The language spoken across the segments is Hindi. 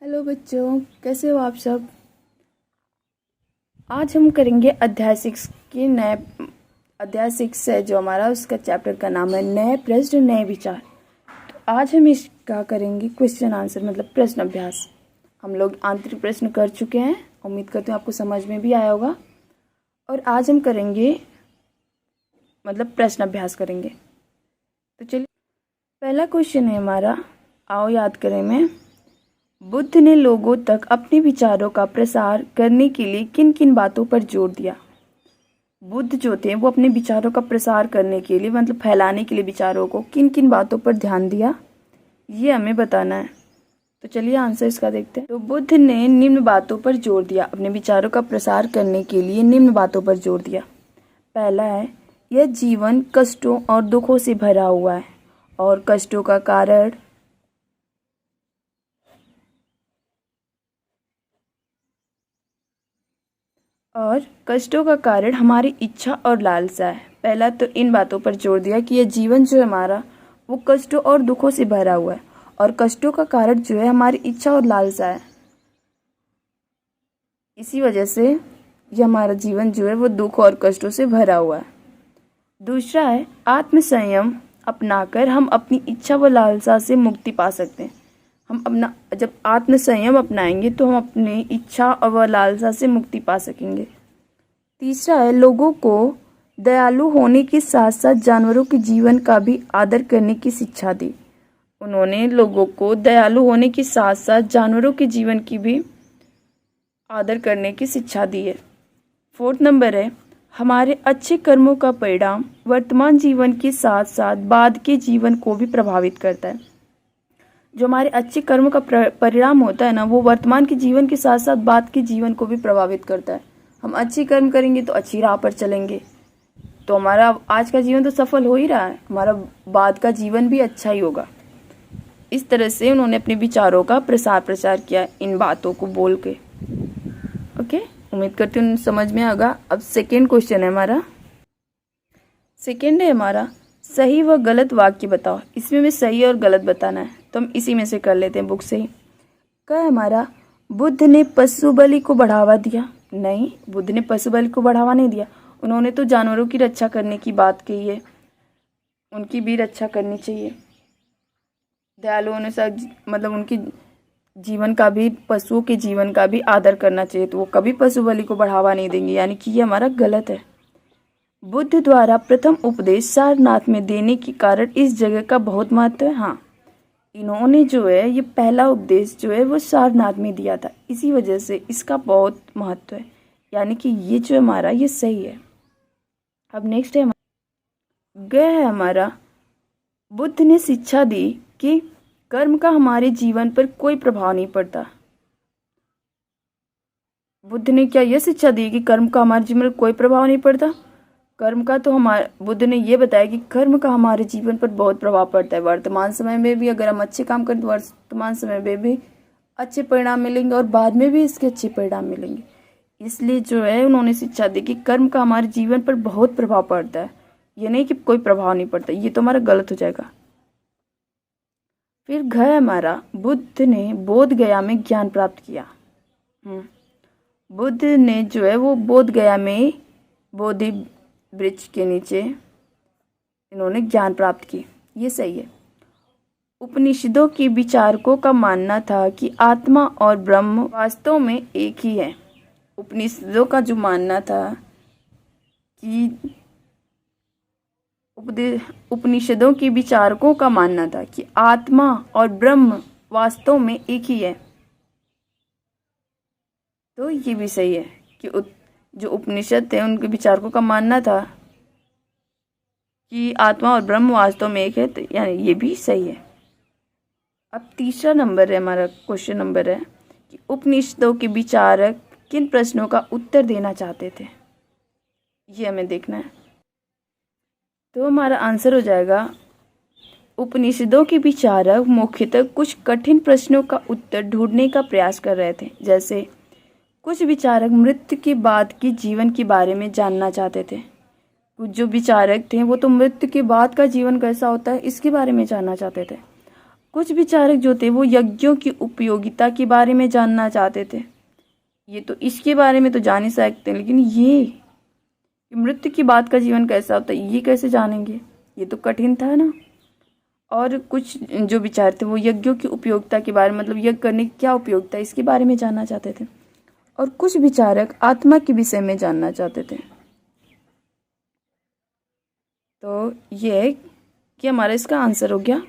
हेलो बच्चों, कैसे हो आप सब। आज हम करेंगे अध्याय 6 है जो हमारा उसका चैप्टर का नाम है नए प्रश्न नए विचार। तो आज हम इसका करेंगे क्वेश्चन आंसर मतलब प्रश्न अभ्यास। हम लोग आंतरिक प्रश्न कर चुके हैं, उम्मीद करते हैं आपको समझ में भी आया होगा। और आज हम करेंगे मतलब प्रश्न अभ्यास करेंगे। तो चलिए, पहला क्वेश्चन है हमारा, आओ याद करें। मैं बुद्ध ने लोगों तक अपने विचारों का प्रसार करने के लिए किन किन बातों पर जोर दिया। बुद्ध जो थे वो अपने विचारों का प्रसार करने के लिए मतलब फैलाने के लिए विचारों को किन किन बातों पर ध्यान दिया, ये हमें बताना है। तो चलिए आंसर इसका देखते हैं। तो बुद्ध ने निम्न बातों पर जोर दिया, अपने विचारों का प्रसार करने के लिए निम्न बातों पर जोर दिया। पहला है, यह जीवन कष्टों और दुखों से भरा हुआ है और कष्टों का कारण हमारी इच्छा और लालसा है। पहला तो इन बातों पर जोर दिया कि यह जीवन जो है हमारा वो कष्टों और दुखों से भरा हुआ है और कष्टों का कारण जो है हमारी इच्छा और लालसा है। इसी वजह से ये हमारा जीवन जो है वो दुख और कष्टों से भरा हुआ है। दूसरा है, आत्म संयम अपनाकर हम अपनी इच्छा व लालसा से मुक्ति पा सकते हैं। जब आत्म संयम अपनाएंगे तो हम अपनी इच्छा और लालसा से मुक्ति पा सकेंगे। तीसरा है, लोगों को दयालु होने के साथ साथ जानवरों के जीवन का भी आदर करने की शिक्षा दी। उन्होंने लोगों को दयालु होने के साथ साथ जानवरों के जीवन की भी आदर करने की शिक्षा दी है। फोर्थ नंबर है, हमारे अच्छे कर्मों का परिणाम वर्तमान जीवन के साथ साथ बाद के जीवन को भी प्रभावित करता है। जो हमारे अच्छे कर्मों का परिणाम होता है ना, वो वर्तमान के जीवन के साथ साथ बाद के जीवन को भी प्रभावित करता है। हम अच्छे कर्म करेंगे तो अच्छी राह पर चलेंगे तो हमारा आज का जीवन तो सफल हो ही रहा है, हमारा बाद का जीवन भी अच्छा ही होगा। इस तरह से उन्होंने अपने विचारों का प्रसार किया इन बातों को बोल के। ओके, उम्मीद करती हूँ समझ में आएगा। अब सेकेंड क्वेश्चन है हमारा, सही व गलत वाक्य बताओ। इसमें हमें सही और गलत बताना है तो हम इसी में से कर लेते हैं बुक से ही। क्या है हमारा, बुद्ध ने पशु बलि को बढ़ावा दिया? नहीं, बुद्ध ने पशु बलि को बढ़ावा नहीं दिया। उन्होंने तो जानवरों की रक्षा करने की बात कही है, उनकी भी रक्षा करनी चाहिए। दयालु होने से मतलब उनकी जीवन का भी, पशुओं के जीवन का भी आदर करना चाहिए, तो वो कभी पशु बलि को बढ़ावा नहीं देंगे, यानी कि ये हमारा गलत है। बुद्ध द्वारा प्रथम उपदेश सारनाथ में देने के कारण इस जगह का बहुत महत्व है। हाँ, इन्होंने जो है ये पहला उपदेश जो है वो सारनाथ में दिया था, इसी वजह से इसका बहुत महत्व है, यानी कि ये जो हमारा ये सही है। अब नेक्स्ट है हमारा, बुद्ध ने शिक्षा दी कि कर्म का हमारे जीवन पर कोई प्रभाव नहीं पड़ता। बुद्ध ने क्या यह शिक्षा दी कि कर्म का हमारे जीवन पर कोई प्रभाव नहीं पड़ता? कर्म का तो बुद्ध ने ये बताया कि कर्म का हमारे जीवन पर बहुत प्रभाव पड़ता है। वर्तमान समय में भी अगर हम अच्छे काम करें तो वर्तमान समय में भी अच्छे परिणाम मिलेंगे और बाद में भी इसके अच्छे परिणाम मिलेंगे। इसलिए जो है उन्होंने शिक्षा दी कि कर्म का हमारे जीवन पर बहुत प्रभाव पड़ता है, ये नहीं कि कोई प्रभाव नहीं पड़ता, ये तो हमारा गलत हो जाएगा। फिर हमारा, बुद्ध ने बोध गया में ज्ञान प्राप्त किया। बुद्ध ने जो है वो बोध गया में बोधि वृक्ष के नीचे इन्होंने ज्ञान प्राप्त की, ये सही है। उपनिषदों के विचारकों का मानना था कि आत्मा और ब्रह्म वास्तव में एक ही है। उपनिषदों का जो मानना था कि उपनिषदों के विचारकों का मानना था कि आत्मा और ब्रह्म वास्तव में एक ही है, तो ये भी सही है कि जो उपनिषद थे उनके विचारकों का मानना था कि आत्मा और ब्रह्म वास्तव में एक है, तो यानी ये भी सही है। अब तीसरा नंबर है हमारा, क्वेश्चन नंबर है कि उपनिषदों के विचारक किन प्रश्नों का उत्तर देना चाहते थे, ये हमें देखना है। तो हमारा आंसर हो जाएगा, उपनिषदों के विचारक मुख्यतः कुछ कठिन प्रश्नों का उत्तर ढूंढने का प्रयास कर रहे थे। जैसे कुछ विचारक मृत्यु के बाद के जीवन के बारे में जानना चाहते थे। कुछ जो विचारक थे वो तो मृत्यु के बाद का जीवन कैसा होता है इसके बारे में जानना चाहते थे। कुछ विचारक जो थे वो यज्ञों की उपयोगिता के बारे में जानना चाहते थे। ये तो इसके बारे में तो जान ही सकते, लेकिन ये मृत्यु के बाद का जीवन कैसा होता है ये कैसे जानेंगे, ये तो कठिन था ना। और कुछ जो विचार थे वो यज्ञों की उपयोगिता के बारे में, मतलब यज्ञ करने की क्या उपयोगिता है इसके बारे में जानना चाहते थे। और कुछ विचारक आत्मा के विषय में जानना चाहते थे। तो ये है कि हमारा इसका आंसर हो गया।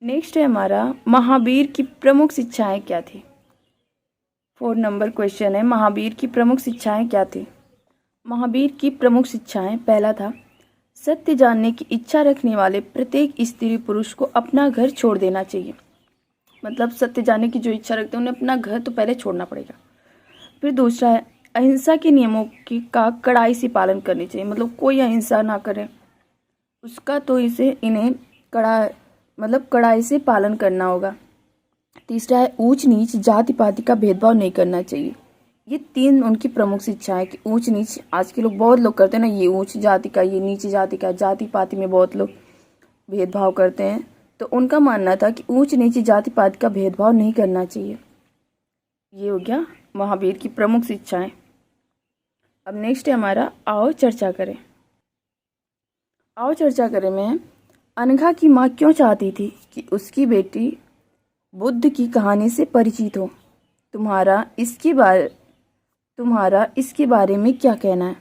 नेक्स्ट है हमारा, महावीर की प्रमुख शिक्षाएं क्या थी। 4 नंबर क्वेश्चन है, महावीर की प्रमुख शिक्षाएं क्या थी। महावीर की प्रमुख शिक्षाएं, पहला था सत्य जानने की इच्छा रखने वाले प्रत्येक स्त्री पुरुष को अपना घर छोड़ देना चाहिए। मतलब सत्य जानने की जो इच्छा रखते हैं उन्हें अपना घर तो पहले छोड़ना पड़ेगा। फिर दूसरा है अहिंसा के नियमों की का कड़ाई से पालन करनी चाहिए, मतलब कोई अहिंसा ना करे उसका, तो इन्हें कड़ाई से पालन करना होगा। तीसरा है ऊंच नीच जाति पाति का भेदभाव नहीं करना चाहिए। ये 3 उनकी प्रमुख शिक्षा है कि ऊंच नीच, आज के लोग बहुत लोग करते हैं ना, ये ऊंच जाति का, ये नीच जाति का, जाति पाति में बहुत लोग भेदभाव करते हैं। तो उनका मानना था कि ऊंच नीच जाति पाति का भेदभाव नहीं करना चाहिए। ये हो गया महावीर की प्रमुख शिक्षाएं। अब नेक्स्ट है हमारा, आओ चर्चा करें। आओ चर्चा करें में अनघा की माँ क्यों चाहती थी कि उसकी बेटी बुद्ध की कहानी से परिचित हो। तुम्हारा इसके बारे में क्या कहना है।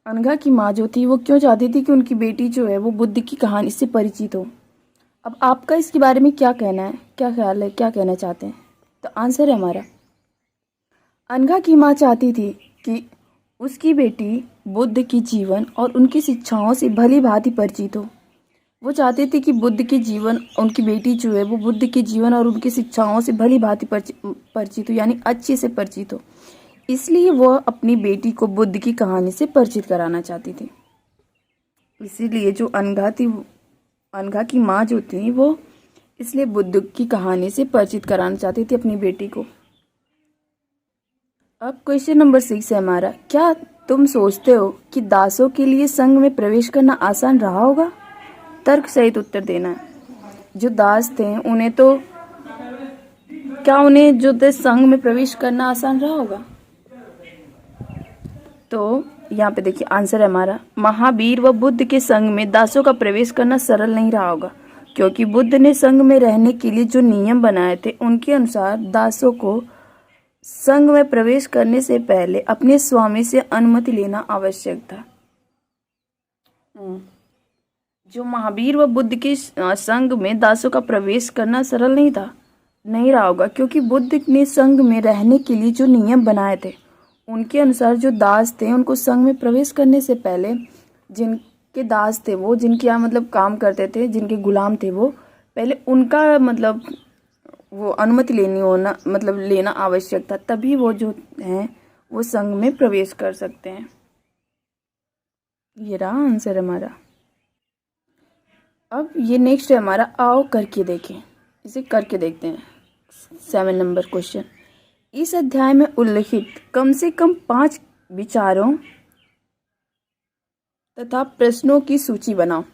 अनघा की माँ जो थी वो क्यों चाहती थी कि उनकी बेटी जो है वो बुद्ध की कहानी से परिचित हो। अब आपका इसके बारे में क्या कहना है, क्या ख्याल है, क्या कहना चाहते हैं। तो आंसर है हमारा, अनघा की माँ चाहती थी कि उसकी बेटी बुद्ध की जीवन और उनकी शिक्षाओं से भली भांति परिचित हो। वो चाहते थे कि बुद्ध के जीवन, उनकी बेटी जो है वो बुद्ध के जीवन और उनकी शिक्षाओं से भली भांति परिचित हो, यानी अच्छे से परिचित हो। इसलिए वह अपनी बेटी को बुद्ध की कहानी से परिचित कराना चाहती थी। इसीलिए जो अनघा की माँ जो थी वो इसलिए बुद्ध की कहानी से परिचित कराना चाहती थी अपनी बेटी को। अब क्वेश्चन नंबर 6 है हमारा, क्या तुम सोचते हो कि दासों के लिए संघ में प्रवेश करना आसान रहा होगा। तर्क सहित उत्तर देना है। जो दास थे उन्हें जो थे संघ में प्रवेश करना आसान रहा होगा। तो यहाँ पे देखिए आंसर है हमारा, महावीर व बुद्ध के संघ में दासों का प्रवेश करना सरल नहीं रहा होगा, क्योंकि बुद्ध ने संघ में रहने के लिए जो नियम बनाए थे उनके अनुसार दासों को संघ में प्रवेश करने से पहले अपने स्वामी से अनुमति लेना आवश्यक था। जो महावीर व बुद्ध के संघ में दासों का प्रवेश करना सरल नहीं रहा होगा, क्योंकि बुद्ध ने संघ में रहने के लिए जो नियम बनाए थे उनके अनुसार जो दास थे उनको संघ में प्रवेश करने से पहले जिनके दास थे वो, जिनके यहाँ मतलब काम करते थे, जिनके गुलाम थे वो, पहले उनका मतलब वो अनुमति लेना आवश्यक था, तभी वो जो हैं वो संघ में प्रवेश कर सकते हैं। ये रहा आंसर हमारा। अब ये नेक्स्ट है हमारा, आओ करके देखें। इसे करके देखते हैं। 7 नंबर क्वेश्चन, इस अध्याय में उल्लिखित कम से कम 5 विचारों तथा प्रश्नों की सूची बनाओ।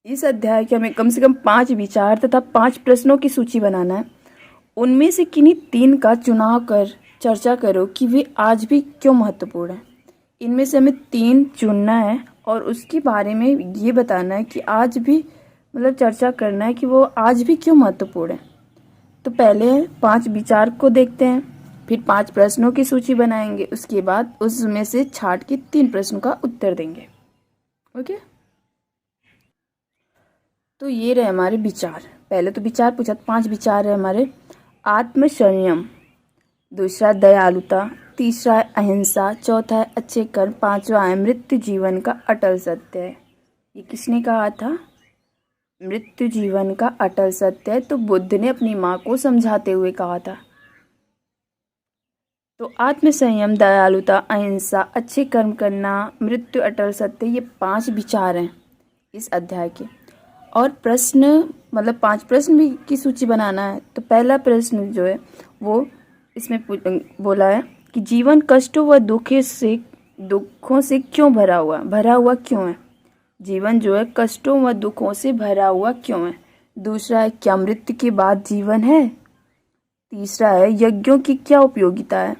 इस अध्याय के हमें कम से कम 5 विचार तथा 5 प्रश्नों की सूची बनाना है। उनमें से किन्हीं 3 का चुनाव कर चर्चा करो कि वे आज भी क्यों महत्वपूर्ण हैं। इनमें से हमें 3 चुनना है और उसके बारे में ये बताना है कि आज भी चर्चा करना है कि वो आज भी क्यों महत्वपूर्ण है। तो पहले 5 विचार को देखते हैं, फिर 5 प्रश्नों की सूची बनाएंगे, उसके बाद उसमें से छांट के 3 प्रश्नों का उत्तर देंगे। ओके, तो ये रहे हमारे विचार। पहले तो विचार पूछा, 5 विचार है हमारे। आत्मसंयम, दूसरा दयालुता, तीसरा है अहिंसा, चौथा है अच्छे कर्म, 5वां है मृत्यु जीवन का अटल सत्य है। ये किसने कहा था? मृत्यु जीवन का अटल सत्य है, तो बुद्ध ने अपनी माँ को समझाते हुए कहा था। तो आत्मसंयम, दयालुता, अहिंसा, अच्छे कर्म करना, मृत्यु अटल सत्य, ये 5 विचार हैं इस अध्याय के। और प्रश्न 5 प्रश्न भी की सूची बनाना है। तो पहला प्रश्न जो है वो इसमें बोला है कि जीवन कष्टों व दुखों से क्यों भरा हुआ क्यों है। जीवन जो है कष्टों व दुखों से भरा हुआ क्यों है? दूसरा है, क्या मृत्यु के बाद जीवन है? तीसरा है, यज्ञों की क्या उपयोगिता है?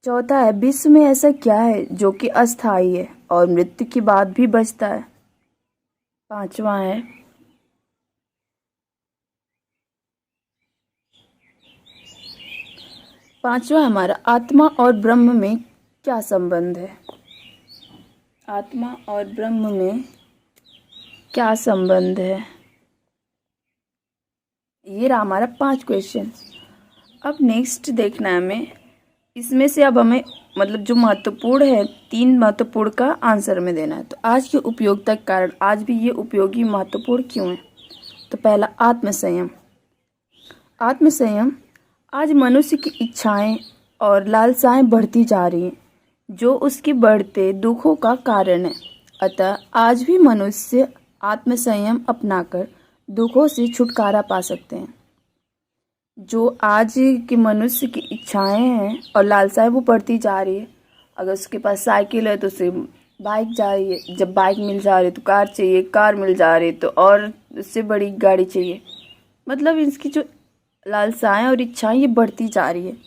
चौथा है, विश्व में ऐसा क्या है जो कि अस्थायी है और मृत्यु के बाद भी बचता है? पांचवा है, हमारा आत्मा और ब्रह्म में क्या संबंध है? आत्मा और ब्रह्म में क्या संबंध है? ये रहा हमारा 5 क्वेश्चन। अब नेक्स्ट देखना है हमें, इसमें से अब हमें मतलब जो महत्वपूर्ण है 3 महत्वपूर्ण का आंसर हमें देना है। तो आज के उपयोगिता के कारण आज भी ये उपयोगी महत्वपूर्ण क्यों है? तो पहला, आत्मसंयम। आत्मसंयम, आज मनुष्य की इच्छाएं और लालसाएं बढ़ती जा रही हैं जो उसके बढ़ते दुखों का कारण है। अतः आज भी मनुष्य आत्मसंयम अपनाकर दुखों से छुटकारा पा सकते हैं। जो आज के मनुष्य की इच्छाएं हैं और लालसाएं वो बढ़ती जा रही है। अगर उसके पास साइकिल है तो उसे बाइक जा रही है, जब बाइक मिल जा रही है तो कार चाहिए, कार मिल जा रही है तो और उससे बड़ी गाड़ी चाहिए। मतलब इसकी जो लालसाएं और इच्छाएं ये बढ़ती जा रही है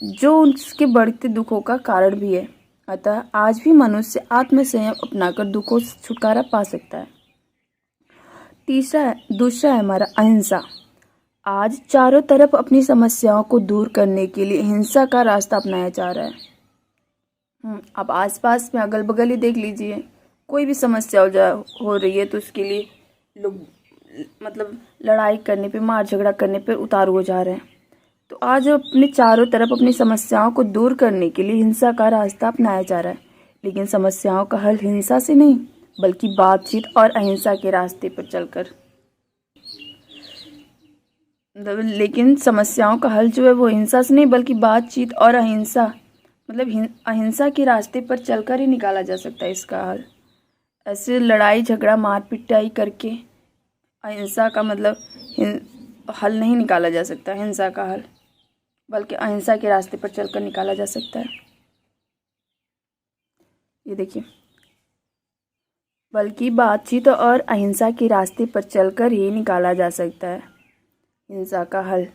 जो उसके बढ़ते दुखों का कारण भी है। अतः आज भी मनुष्य आत्मसंयम अपनाकर दुखों से छुटकारा पा सकता है। दूसरा है हमारा अहिंसा। आज चारों तरफ अपनी समस्याओं को दूर करने के लिए हिंसा का रास्ता अपनाया जा रहा है। अब आसपास में अगल बगल ही देख लीजिए, कोई भी समस्या हो रही है तो उसके लिए लोग मतलब लड़ाई करने पे, मार झगड़ा करने पे उतारू हो जा रहे हैं। तो आज अपने चारों तरफ अपनी समस्याओं को दूर करने के लिए हिंसा का रास्ता अपनाया जा रहा है। लेकिन समस्याओं का हल हिंसा से नहीं बल्कि बातचीत और अहिंसा के रास्ते पर चलकर। लेकिन समस्याओं का हल जो है वो हिंसा से नहीं बल्कि बातचीत और अहिंसा मतलब अहिंसा के रास्ते पर चलकर ही निकाला जा सकता है इसका हल। ऐसे लड़ाई झगड़ा मार पिटाई करके अहिंसा का मतलब हल नहीं निकाला जा सकता, हिंसा का हल, बल्कि अहिंसा के रास्ते पर चलकर निकाला जा सकता है। ये देखिए, बल्कि बातचीत और अहिंसा के रास्ते पर चलकर ही निकाला जा सकता है हिंसा का हल।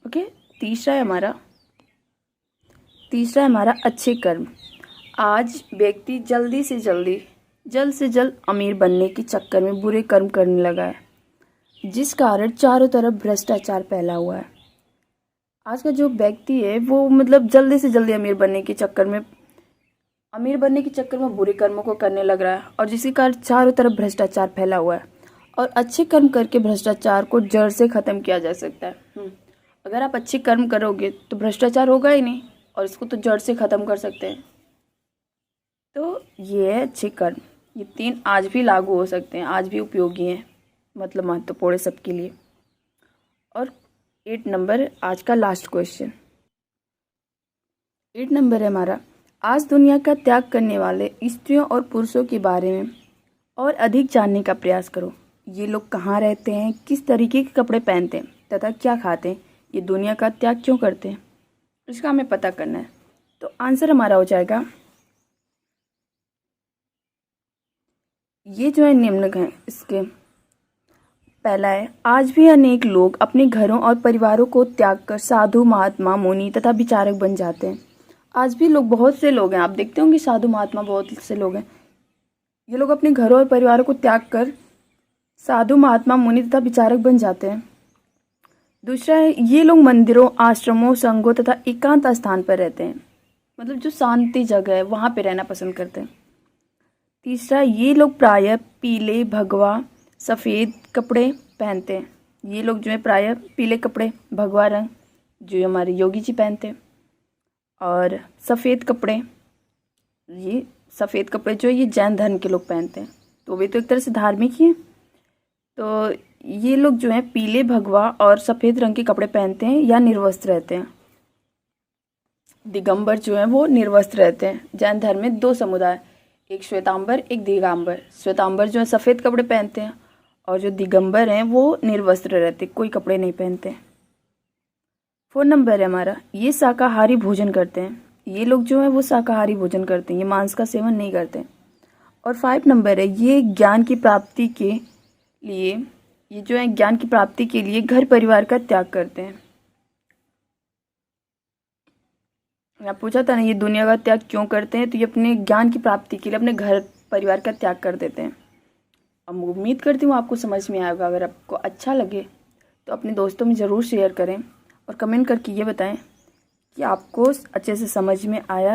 ओके, तीसरा है हमारा अच्छे कर्म। आज व्यक्ति जल्द से जल्द अमीर बनने के चक्कर में बुरे कर्म करने लगा है, जिस कारण चारों तरफ भ्रष्टाचार फैला हुआ है। आज का जो व्यक्ति है वो मतलब जल्दी से जल्दी अमीर बनने के चक्कर में बुरे कर्मों को करने लग रहा है, और जिसके कारण चारों तरफ भ्रष्टाचार फैला हुआ है। और अच्छे कर्म करके भ्रष्टाचार को जड़ से ख़त्म किया जा सकता है। अगर आप अच्छे कर्म करोगे तो भ्रष्टाचार होगा ही नहीं, और इसको तो जड़ से ख़त्म कर सकते हैं। तो ये है अच्छे कर्म। ये 3 आज भी लागू हो सकते हैं, आज भी उपयोगी हैं, मतलब महत्वपूर्ण है सबके लिए। और 8 नंबर आज का लास्ट क्वेश्चन। 8 नंबर है हमारा, आज दुनिया का त्याग करने वाले स्त्रियों और पुरुषों के बारे में और अधिक जानने का प्रयास करो। ये लोग कहाँ रहते हैं, किस तरीके के कपड़े पहनते हैं तथा क्या खाते हैं, ये दुनिया का त्याग क्यों करते हैं, इसका हमें पता करना है। तो आंसर हमारा हो जाएगा, ये जो है निम्न है इसके। पहला है, आज भी अनेक लोग अपने घरों और परिवारों को त्याग कर साधु, महात्मा, मुनि तथा विचारक बन जाते हैं। आज भी लोग, बहुत से लोग हैं, आप देखते होंगे साधु महात्मा बहुत से लोग हैं, ये लोग अपने घरों और परिवारों को त्याग कर साधु, महात्मा, मुनि तथा विचारक बन जाते हैं। दूसरा है, ये लोग मंदिरों, आश्रमों, संघों तथा एकांत स्थान पर रहते हैं, मतलब जो शांति जगह है वहाँ पे रहना पसंद करते हैं। तीसरा, ये लोग प्रायः पीले, भगवा, सफ़ेद कपड़े पहनते हैं। ये लोग जो है प्रायः पीले कपड़े, भगवा रंग जो हमारे योगी जी पहनते हैं, और सफ़ेद कपड़े जो ये जैन धर्म के लोग पहनते हैं। तो वे तो एक तरह से धार्मिक ही हैं। तो ये लोग जो हैं पीले, भगवा और सफ़ेद रंग के कपड़े पहनते हैं या निर्वस्त्र रहते हैं। दिगंबर जो है वो निर्वस्त्र रहते हैं। जैन धर्म में 2 समुदाय, एक श्वेतांबर, एक दिगंबर। श्वेतांबर जो है सफ़ेद कपड़े पहनते हैं, और जो दिगंबर हैं वो निर्वस्त्र रहते, कोई कपड़े नहीं पहनते। 4 नंबर है हमारा, ये शाकाहारी भोजन करते हैं। ये लोग जो है वो शाकाहारी भोजन करते हैं, ये मांस का सेवन नहीं करते। और 5 नंबर है, ये ज्ञान की प्राप्ति के लिए, ये जो है ज्ञान की प्राप्ति के लिए घर परिवार का त्याग करते हैं। मैं पूछा था ना ये दुनिया का त्याग क्यों करते हैं, तो ये अपने ज्ञान की प्राप्ति के लिए अपने घर परिवार का त्याग कर देते हैं। अब उम्मीद करती हूँ आपको समझ में आएगा। अगर आपको अच्छा लगे तो अपने दोस्तों में ज़रूर शेयर करें और कमेंट करके ये बताएं कि आपको अच्छे से समझ में आया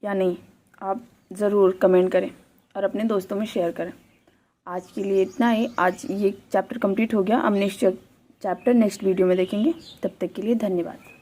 या नहीं। आप ज़रूर कमेंट करें और अपने दोस्तों में शेयर करें। आज के लिए इतना ही। आज ये चैप्टर कंप्लीट हो गया। अब नेक्स्ट चैप्टर नेक्स्ट वीडियो में देखेंगे। तब तक के लिए धन्यवाद।